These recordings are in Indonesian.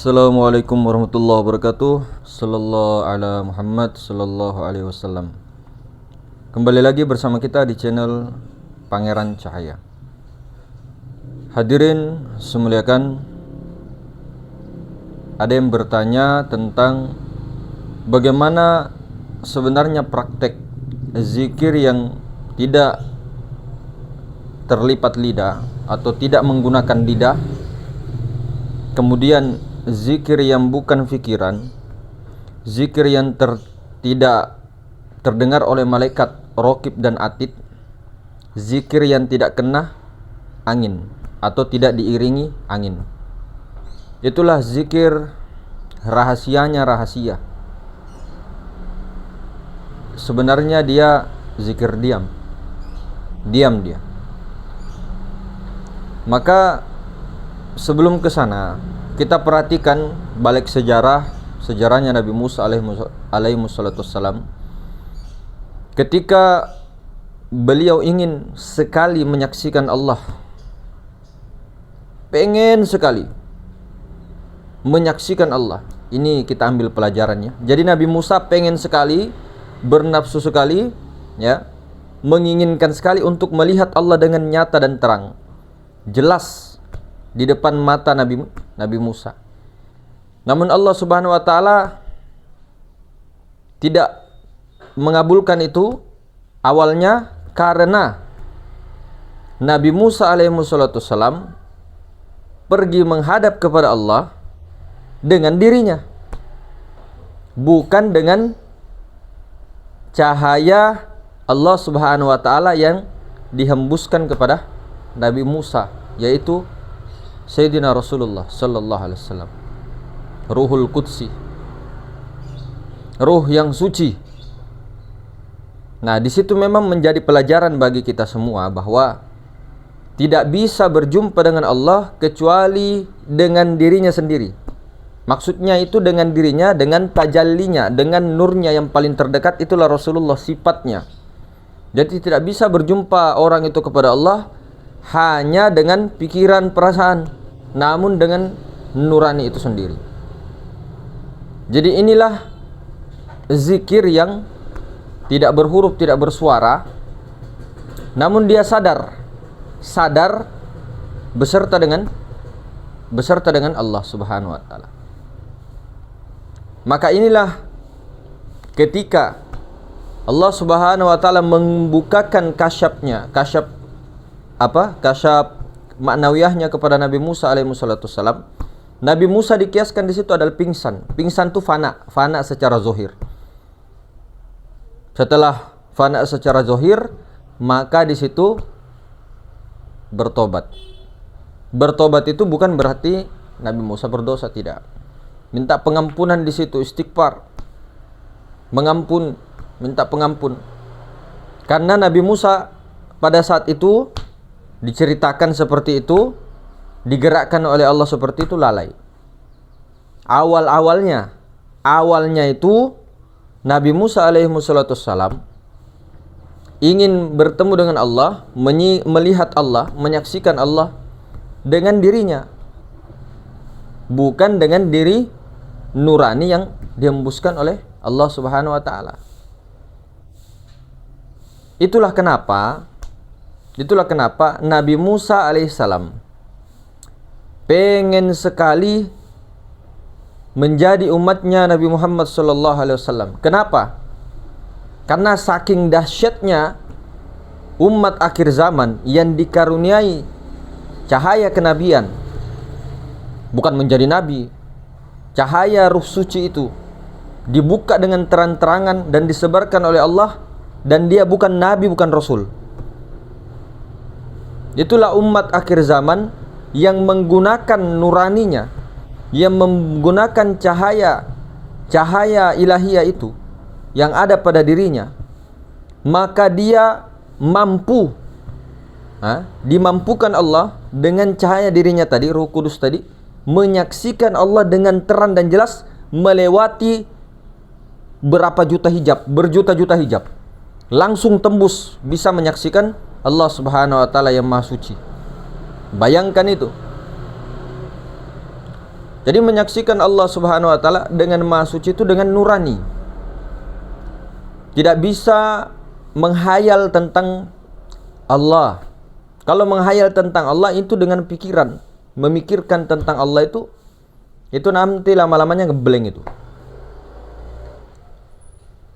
Assalamualaikum warahmatullahi wabarakatuh. Sallallahu ala Muhammad sallallahu alaihi wasallam. Kembali lagi bersama kita di channel Pangeran Cahaya. Hadirin semuliakan, ada yang bertanya tentang bagaimana sebenarnya praktek zikir yang tidak terlipat lidah atau tidak menggunakan lidah, kemudian zikir yang bukan fikiran, zikir yang tidak terdengar oleh malaikat raqib dan atid, zikir yang tidak kena angin atau tidak diiringi angin. Itulah zikir rahasianya rahasia. Sebenarnya dia zikir diam dia. Maka sebelum ke sana, kita perhatikan balik sejarahnya Nabi Musa alaihi wassalam. Ketika beliau ingin sekali menyaksikan Allah, pengen sekali menyaksikan Allah. Ini kita ambil pelajarannya. Jadi Nabi Musa pengen sekali, bernafsu sekali, ya, menginginkan sekali untuk melihat Allah dengan nyata dan terang, jelas di depan mata Nabi Musa. Namun Allah Subhanahu wa taala tidak mengabulkan itu awalnya karena Nabi Musa alaihi wassalam pergi menghadap kepada Allah dengan dirinya, bukan dengan cahaya Allah Subhanahu wa taala yang dihembuskan kepada Nabi Musa, yaitu Sayyidina Rasulullah sallallahu alaihi wasallam, Ruhul Qudsi, ruh yang suci. Nah, di situ memang menjadi pelajaran bagi kita semua bahwa tidak bisa berjumpa dengan Allah kecuali dengan dirinya sendiri. Maksudnya itu dengan dirinya, dengan tajallinya, dengan nurnya yang paling terdekat. Itulah Rasulullah sifatnya. Jadi tidak bisa berjumpa orang itu kepada Allah hanya dengan pikiran, perasaan, namun dengan nurani itu sendiri. Jadi inilah zikir yang tidak berhuruf, tidak bersuara, namun dia sadar beserta dengan Allah Subhanahu wa taala. Maka inilah ketika Allah Subhanahu wa taala membukakan kasyaf maknawiyahnya kepada Nabi Musa alaihi wassalam. Nabi Musa dikiaskan di situ adalah pingsan. Pingsan itu fana secara zahir. Setelah fana secara zahir, maka di situ bertobat. Bertobat itu bukan berarti Nabi Musa berdosa, tidak. Minta pengampunan di situ, istighfar. Minta pengampun. Karena Nabi Musa pada saat itu diceritakan seperti itu, digerakkan oleh Allah seperti itu, lalai. Awalnya itu Nabi Musa alaihi wassalam ingin bertemu dengan Allah, melihat Allah, menyaksikan Allah dengan dirinya, bukan dengan diri nurani yang dihembuskan oleh Allah Subhanahu wa taala. Itulah kenapa Nabi Musa alaihissalam pengen sekali menjadi umatnya Nabi Muhammad sallallahu alaihi wasallam. Kenapa? Karena saking dahsyatnya umat akhir zaman yang dikaruniai cahaya kenabian, bukan menjadi nabi, cahaya ruh suci itu dibuka dengan terang-terangan dan disebarkan oleh Allah, dan dia bukan nabi, bukan rasul. Itulah umat akhir zaman yang menggunakan nuraninya, yang menggunakan cahaya ilahiyah itu yang ada pada dirinya, maka dia dimampukan Allah dengan cahaya dirinya tadi, Ruh Kudus tadi, menyaksikan Allah dengan terang dan jelas melewati berjuta-juta hijab. Langsung tembus bisa menyaksikan Allah Subhanahu wa taala yang Maha Suci. Bayangkan itu. Jadi menyaksikan Allah Subhanahu wa taala dengan Maha Suci itu dengan nurani. Tidak bisa menghayal tentang Allah. Kalau menghayal tentang Allah itu dengan pikiran, memikirkan tentang Allah itu nanti lama-lamanya ngebleng itu.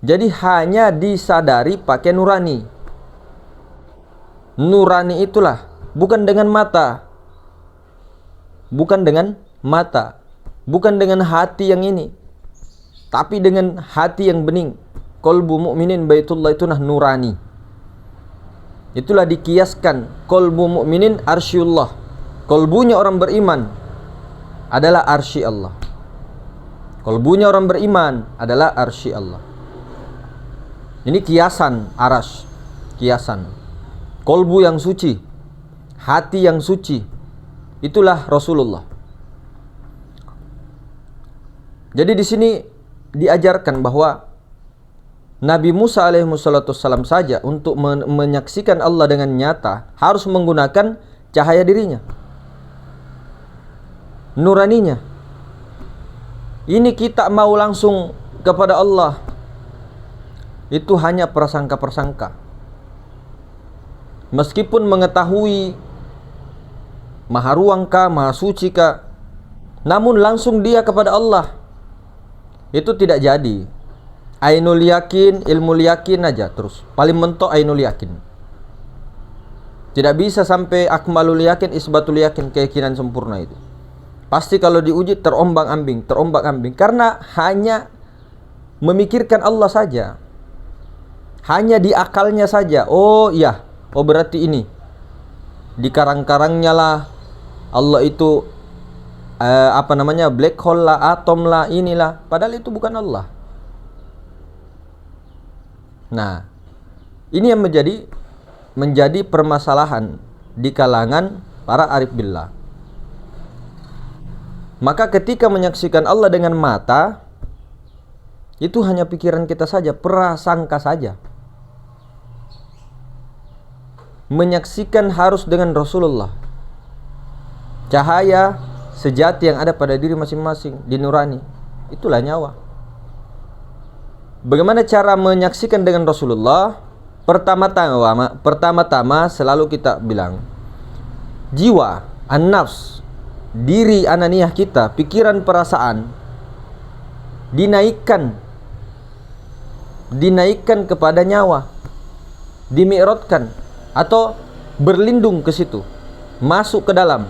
Jadi hanya disadari pakai nurani. Nurani itulah bukan dengan mata. Bukan dengan mata, bukan dengan hati yang ini, tapi dengan hati yang bening. Qalbu mu'minin baitullah itu nurani. Itulah dikiaskan qalbu mu'minin arsyullah. Qalbunya orang beriman adalah arsy Allah. Qalbunya orang beriman adalah arsy Allah. Ini kiasan aras, kiasan. Qalbu yang suci, hati yang suci, itulah Rasulullah. Jadi di sini diajarkan bahwa Nabi Musa alaihissalam saja untuk menyaksikan Allah dengan nyata harus menggunakan cahaya dirinya, nuraninya. Ini kita mau langsung kepada Allah, itu hanya prasangka-prasangka. Meskipun mengetahui Maha Ruang kah, Maha Suci kah, namun langsung dia kepada Allah itu tidak jadi. Ainul yakin, ilmu yakin aja terus. Paling mentok ainul yakin. Tidak bisa sampai akmalul yakin, isbatul yakin, keyakinan sempurna itu. Pasti kalau diuji terombang-ambing, terombang-ambing, karena hanya memikirkan Allah saja. Hanya di akalnya saja. Oh iya, oh berarti ini. Di karang-karangnya lah Allah itu black hole lah, atom lah, inilah. Padahal itu bukan Allah. Nah, ini yang menjadi permasalahan di kalangan para arif billah. Maka ketika menyaksikan Allah dengan mata, itu hanya pikiran kita saja, prasangka saja. Menyaksikan harus dengan Rasulullah. Cahaya sejati yang ada pada diri masing-masing, di nurani. Itulah nyawa. Bagaimana cara menyaksikan dengan Rasulullah? Pertama-tama selalu kita bilang, jiwa, an-nafs, diri ananiyah kita, pikiran, perasaan dinaikkan kepada nyawa, dimi'rotkan atau berlindung ke situ, masuk ke dalam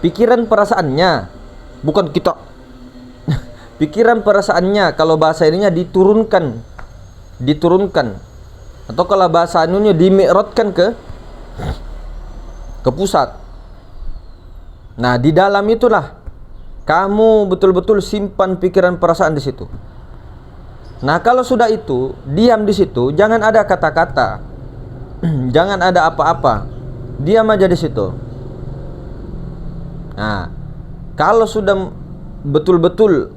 pikiran perasaannya, bukan kita. Pikiran perasaannya, kalau bahasa ininya diturunkan, atau kalau bahasa anunya dimi'rotkan ke pusat. Nah, di dalam itulah kamu betul-betul simpan pikiran perasaan di situ. Nah, kalau sudah itu, diam di situ, jangan ada kata-kata, jangan ada apa-apa, diam aja di situ. Nah, kalau sudah betul-betul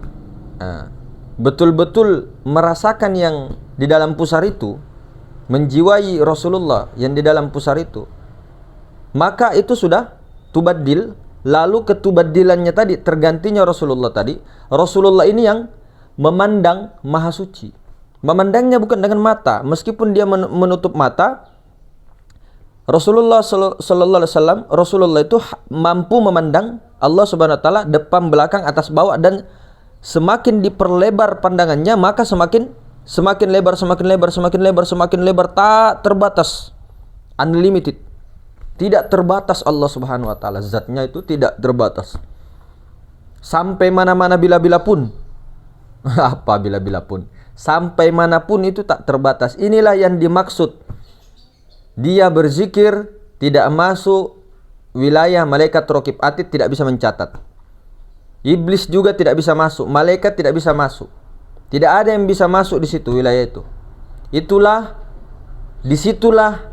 merasakan yang di dalam pusar itu, menjiwai Rasulullah yang di dalam pusar itu, maka itu sudah tubaddil. Lalu ketubaddilannya tadi, tergantinya Rasulullah tadi. Rasulullah ini yang memandang Maha Suci. Memandangnya bukan dengan mata, meskipun dia menutup mata. Rasulullah sallallahu alaihi wasallam, Rasulullah itu mampu memandang Allah Subhanahu wa taala depan, belakang, atas, bawah, dan semakin diperlebar pandangannya, maka semakin lebar, semakin lebar, tak terbatas, unlimited, tidak terbatas. Allah Subhanahu wa taala zatnya itu tidak terbatas, sampai mana-mana, bila-bila pun. Apa bila-bila pun? Sampai manapun itu tak terbatas. Inilah yang dimaksud dia berzikir tidak masuk wilayah malaikat raqib atid, tidak bisa mencatat. Iblis juga tidak bisa masuk, malaikat tidak bisa masuk. Tidak ada yang bisa masuk di situ, wilayah itu. Disitulah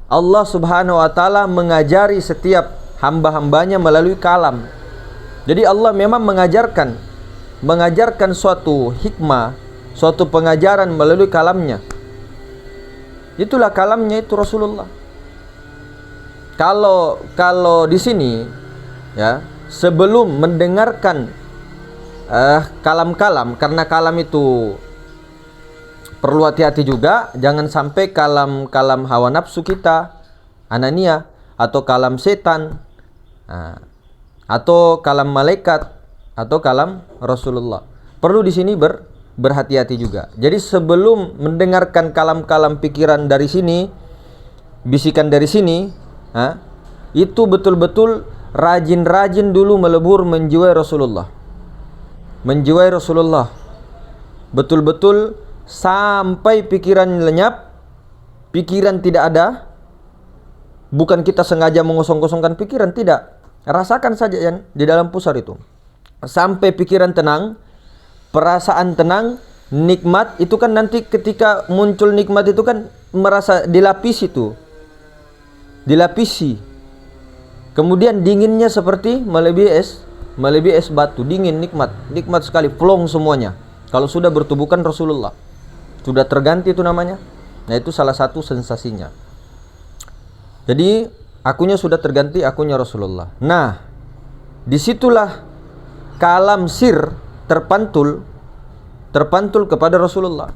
Allah Subhanahu wa taala mengajari setiap hamba-hambanya melalui kalam. Jadi Allah memang mengajarkan suatu hikmah, suatu pengajaran melalui kalamnya. Itulah kalamnya itu Rasulullah. Kalau di sini ya, sebelum mendengarkan kalam-kalam, karena kalam itu perlu hati-hati juga. Jangan sampai kalam-kalam hawa nafsu kita, anania, atau kalam setan, atau kalam malaikat, atau kalam Rasulullah. Perlu di sini berhati-hati juga. Jadi sebelum mendengarkan kalam-kalam pikiran dari sini, bisikan dari sini, itu betul-betul rajin-rajin dulu melebur menjiwai Rasulullah. Menjiwai Rasulullah. Betul-betul sampai pikiran lenyap, pikiran tidak ada. Bukan kita sengaja mengosong-kosongkan pikiran, tidak. Rasakan saja yang di dalam pusar itu. Sampai pikiran tenang, perasaan tenang, nikmat. Itu kan nanti ketika muncul nikmat itu kan merasa dilapisi itu. Dilapisi. Kemudian dinginnya seperti melebihi es batu. Dingin, nikmat sekali, plong semuanya. Kalau sudah bertubuhkan Rasulullah, sudah terganti itu namanya. Nah, itu salah satu sensasinya. Jadi akunya sudah terganti, akunya Rasulullah. Nah, disitulah kalam sir terpantul kepada Rasulullah.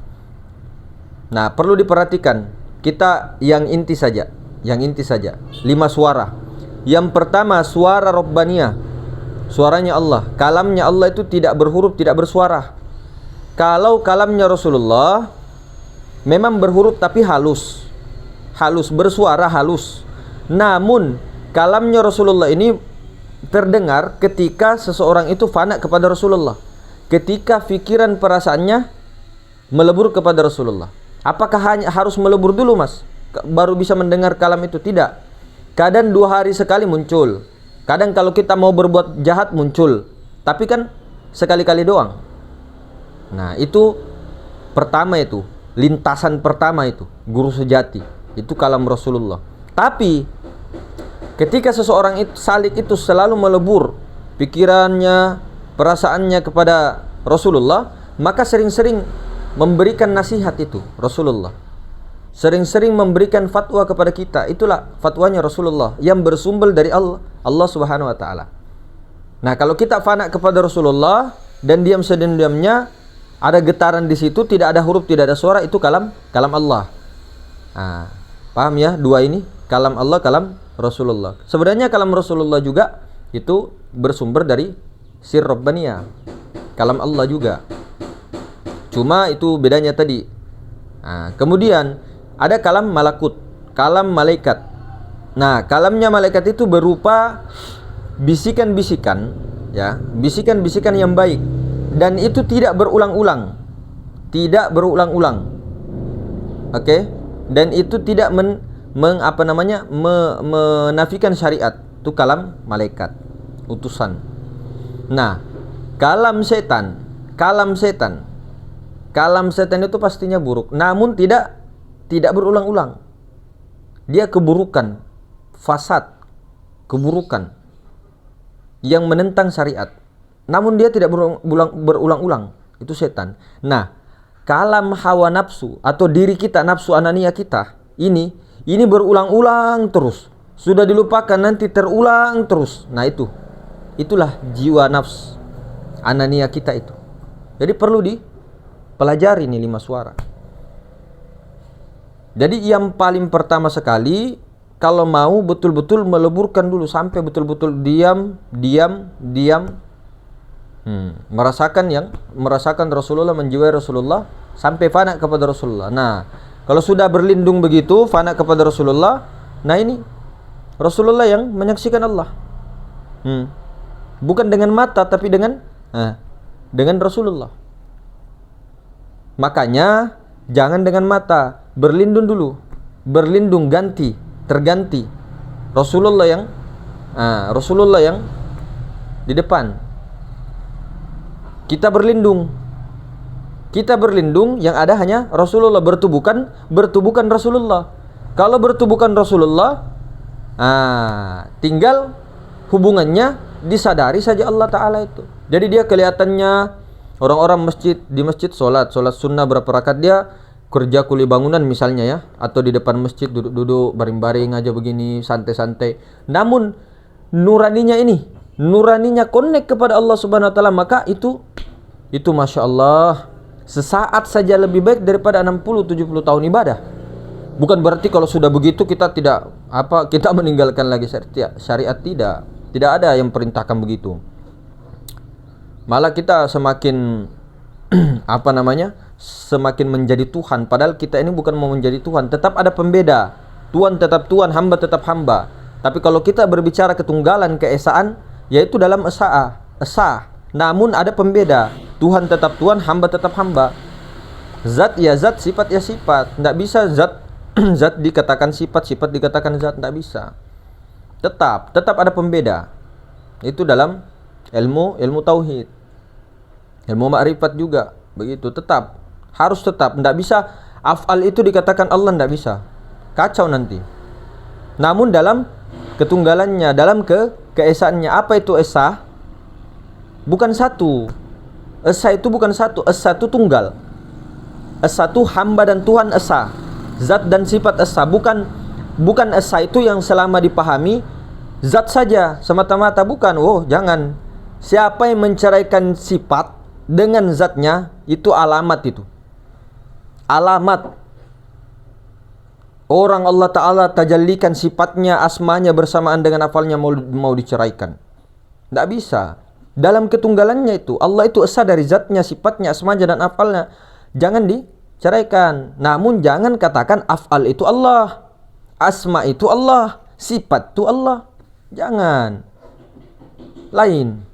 Nah, perlu diperhatikan, kita yang inti saja, 5 suara. Yang pertama suara Rabbaniyah, suaranya Allah. Kalamnya Allah itu tidak berhuruf, tidak bersuara. Kalau kalamnya Rasulullah memang berhuruf tapi halus, bersuara halus. Namun kalamnya Rasulullah ini terdengar ketika seseorang itu fana kepada Rasulullah, ketika pikiran perasaannya melebur kepada Rasulullah. Apakah hanya harus melebur dulu, Mas, baru bisa mendengar kalam itu? Tidak. Kadang 2 hari sekali muncul. Kadang kalau kita mau berbuat jahat muncul. Tapi kan sekali-kali doang. Nah, itu pertama, itu lintasan pertama, itu guru sejati, itu kalam Rasulullah. Tapi ketika seseorang itu salik itu selalu melebur pikirannya, perasaannya kepada Rasulullah, maka sering-sering memberikan nasihat itu Rasulullah. Sering-sering memberikan fatwa kepada kita. Itulah fatwanya Rasulullah yang bersumber dari Allah Subhanahu wa taala. Nah, kalau kita fana kepada Rasulullah dan diam sediam-diamnya, ada getaran di situ, tidak ada huruf, tidak ada suara, itu kalam Allah. Nah, paham ya dua ini? Kalam Allah, kalam Rasulullah. Sebenarnya kalam Rasulullah juga itu bersumber dari sir Rabbaniyah, kalam Allah juga. Cuma itu bedanya tadi. Nah, kemudian ada kalam malakut, kalam malaikat. Nah, kalamnya malaikat itu berupa bisikan-bisikan, ya, bisikan-bisikan yang baik, dan itu tidak berulang-ulang, oke? Dan itu tidak menafikan syariat. Itu kalam malaikat, utusan. Nah, kalam setan itu pastinya buruk, namun tidak berulang-ulang. Dia keburukan, fasad, keburukan yang menentang syariat, namun dia tidak berulang-ulang. Itu setan. Nah, kalam hawa nafsu atau diri kita, nafsu anania kita, ini berulang-ulang terus. Sudah dilupakan, nanti terulang terus. Nah, itulah jiwa nafs anania kita itu. Jadi perlu dipelajari nih 5 suara. Jadi yang paling pertama sekali, kalau mau betul-betul meleburkan dulu sampai betul-betul diam. Merasakan Rasulullah, menjiwai Rasulullah sampai fana kepada Rasulullah. Nah, kalau sudah berlindung begitu, fana kepada Rasulullah, nah ini Rasulullah yang menyaksikan Allah. Bukan dengan mata, tapi dengan Rasulullah. Makanya jangan dengan mata, berlindung dulu. Berlindung terganti. Rasulullah yang di depan. Kita berlindung yang ada hanya Rasulullah, bertubuhkan Rasulullah. Kalau bertubuhkan Rasulullah, tinggal hubungannya disadari saja Allah Ta'ala itu. Jadi dia kelihatannya orang-orang di masjid sholat sunnah berapa rakaat, dia kerja kuli bangunan misalnya ya, atau di depan masjid duduk-duduk baring-baring aja begini, santai-santai. Namun nuraninya connect kepada Allah Subhanahu wa taala, maka itu itu Masya Allah sesaat saja lebih baik daripada 60-70 tahun ibadah. Bukan berarti kalau sudah begitu kita tidak kita meninggalkan lagi syariat, tidak ada yang perintahkan begitu. Malah kita semakin semakin menjadi Tuhan, padahal kita ini bukan mau menjadi Tuhan. Tetap ada pembeda, Tuhan tetap Tuhan, hamba tetap hamba. Tapi kalau kita berbicara ketunggalan, keesaan, yaitu dalam esa, namun ada pembeda, Tuhan tetap Tuhan, hamba tetap hamba. Zat ya zat, sifat ya sifat. Tidak bisa zat zat dikatakan sifat, sifat dikatakan zat, tidak bisa. Tetap ada pembeda. Itu dalam ilmu tauhid, ilmu ma'rifat juga begitu. Harus tetap. Tidak bisa af'al itu dikatakan Allah, tidak bisa. Kacau nanti. Namun dalam ketunggalannya, dalam keesaannya, apa itu esa? Bukan satu. Esa itu bukan satu. Esa itu tunggal. Esa itu hamba dan Tuhan esa. Zat dan sifat esa. Bukan esa itu yang selama dipahami zat saja semata-mata, bukan. Oh, jangan. Siapa yang menceraikan sifat dengan zatnya, itu alamat itu. Alamat. Orang Allah Ta'ala tajallikan sifatnya, asmanya bersamaan dengan afalnya mau diceraikan. Tidak bisa. Dalam ketunggalannya itu, Allah itu esa dari zatnya, sifatnya, asmanya dan afalnya. Jangan diceraikan. Namun jangan katakan afal itu Allah, asma itu Allah, sifat itu Allah. Jangan. Lain.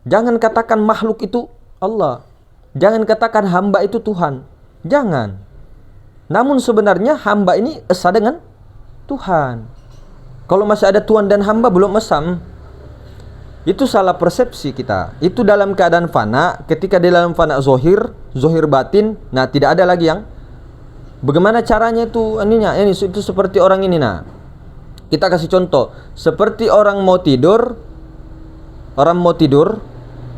Jangan katakan makhluk itu Allah. Jangan katakan hamba itu Tuhan. Jangan. Namun sebenarnya hamba ini esa dengan Tuhan. Kalau masih ada Tuhan dan hamba belum esam, itu salah persepsi kita. Itu dalam keadaan fana. Ketika di dalam fana zohir batin, nah tidak ada lagi yang bagaimana caranya itu itu seperti orang ini. Nah, kita kasih contoh, seperti orang mau tidur,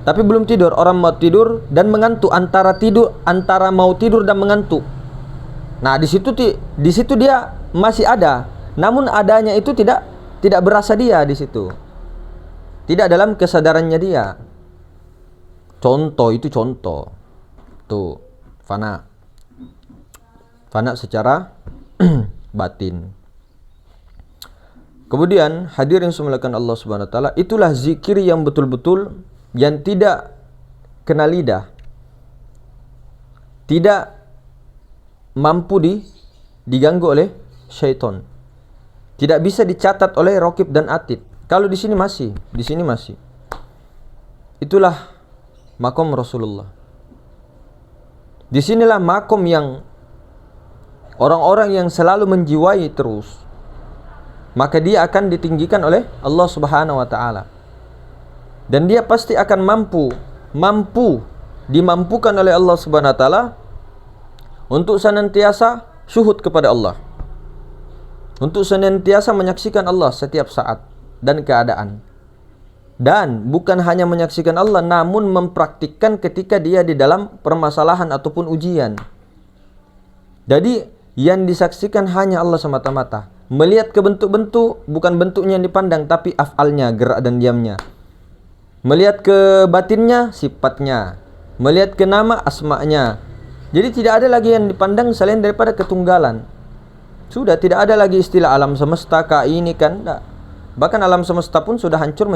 tapi belum tidur. Orang mau tidur dan mengantuk, antara mau tidur dan mengantuk. Nah, di situ dia masih ada, namun adanya itu tidak berasa dia di situ. Tidak dalam kesadarannya dia. Contoh. Tuh, fana secara batin. Kemudian hadirin semulakan Allah Subhanahu wa taala, itulah zikir yang betul-betul yang tidak kena lidah. Tidak mampu diganggu oleh syaitan. Tidak bisa dicatat oleh raqib dan atid. Kalau di sini masih. Itulah makom Rasulullah. Disinilah makom yang orang-orang yang selalu menjiwai terus, maka dia akan ditinggikan oleh Allah Subhanahu wa taala. Dan dia pasti akan dimampukan oleh Allah Subhanahu wa taala untuk senantiasa syuhud kepada Allah. Untuk senantiasa menyaksikan Allah setiap saat dan keadaan. Dan bukan hanya menyaksikan Allah, namun mempraktikkan ketika dia di dalam permasalahan ataupun ujian. Jadi yang disaksikan hanya Allah semata-mata. Melihat ke bentuk-bentuk, bukan bentuknya yang dipandang, tapi af'alnya, gerak dan diamnya. Melihat ke batinnya, sifatnya. Melihat ke nama, asma'nya. Jadi tidak ada lagi yang dipandang selain daripada ketunggalan. Sudah tidak ada lagi istilah alam semesta, ini kan. Tidak. Bahkan alam semesta pun sudah hancur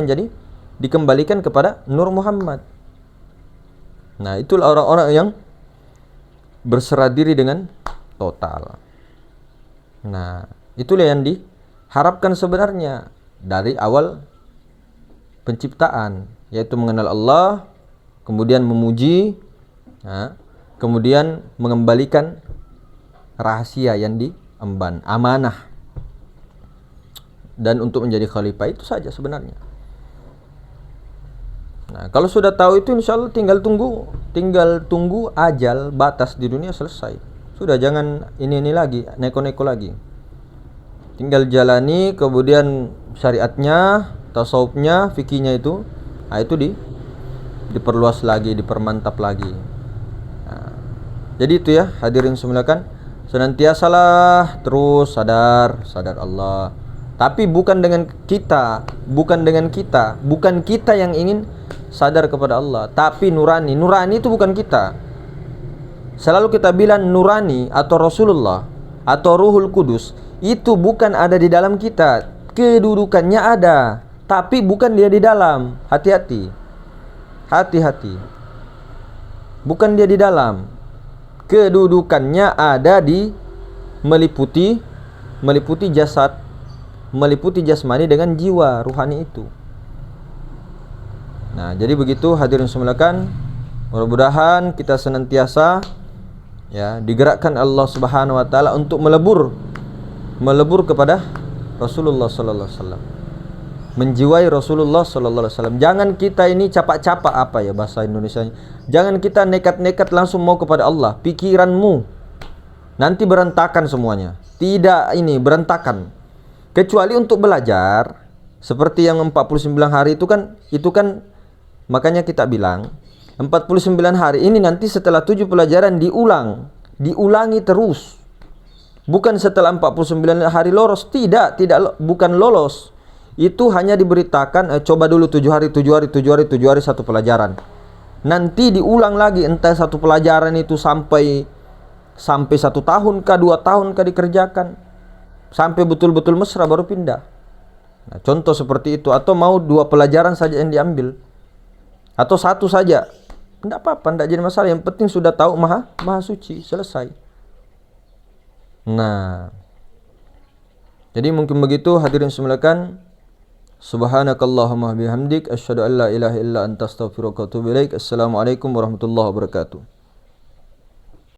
dikembalikan kepada Nur Muhammad. Nah, itulah orang-orang yang berserah diri dengan total. Nah, itulah yang diharapkan sebenarnya dari awal penciptaan, yaitu mengenal Allah, kemudian memuji, kemudian mengembalikan rahasia yang diemban, amanah, dan untuk menjadi khalifah. Itu saja sebenarnya. Nah, kalau sudah tahu itu, insya Allah tinggal tunggu ajal, batas di dunia selesai. Sudah, jangan ini lagi, neko-neko lagi. Tinggal jalani, kemudian syariatnya, tasawufnya, fikihnya itu, itu diperluas lagi, dipermantap lagi. Nah, jadi itu ya, hadirin semulakan, senantiasalah terus sadar Allah. Tapi bukan dengan kita, bukan kita yang ingin sadar kepada Allah, tapi nurani. Nurani itu bukan kita. Selalu kita bilang nurani atau Rasulullah atau Ruhul Kudus itu bukan ada di dalam kita. Kedudukannya ada, tapi bukan dia di dalam. Hati-hati. Hati-hati. Bukan dia di dalam. Kedudukannya ada di meliputi jasad, meliputi jasmani dengan jiwa ruhani itu. Nah, jadi begitu hadirin sekalian, mudah-mudahan kita senantiasa ya digerakkan Allah Subhanahu wa taala untuk melebur kepada Rasulullah sallallahu alaihi wasallam. Menjiwai Rasulullah sallallahu alaihi wasallam. Jangan kita ini capak-capak apa ya bahasa Indonesianya. Jangan kita nekat-nekat langsung mau kepada Allah. Pikiranmu nanti berantakan semuanya. Tidak ini berantakan. Kecuali untuk belajar seperti yang 49 hari itu kan makanya kita bilang 49 hari ini nanti setelah 7 pelajaran diulangi terus. Bukan setelah 49 hari lolos, bukan lolos. Itu hanya diberitakan coba dulu 7 hari satu pelajaran. Nanti diulang lagi entah satu pelajaran itu sampai 1 tahun kah 2 tahun kah dikerjakan. Sampai betul-betul mesra baru pindah. Nah, contoh seperti itu, atau mau 2 pelajaran saja yang diambil. Atau 1 saja. Tidak apa-apa, tidak jadi masalah. Yang penting sudah tahu maha suci, selesai. Nah, jadi mungkin begitu hadirin sekalian. Subhanakallahumma bihamdik asyhadu an la ilaha illa anta astaghfiruka wa atubu ilaik. Assalamualaikum warahmatullahi wabarakatuh.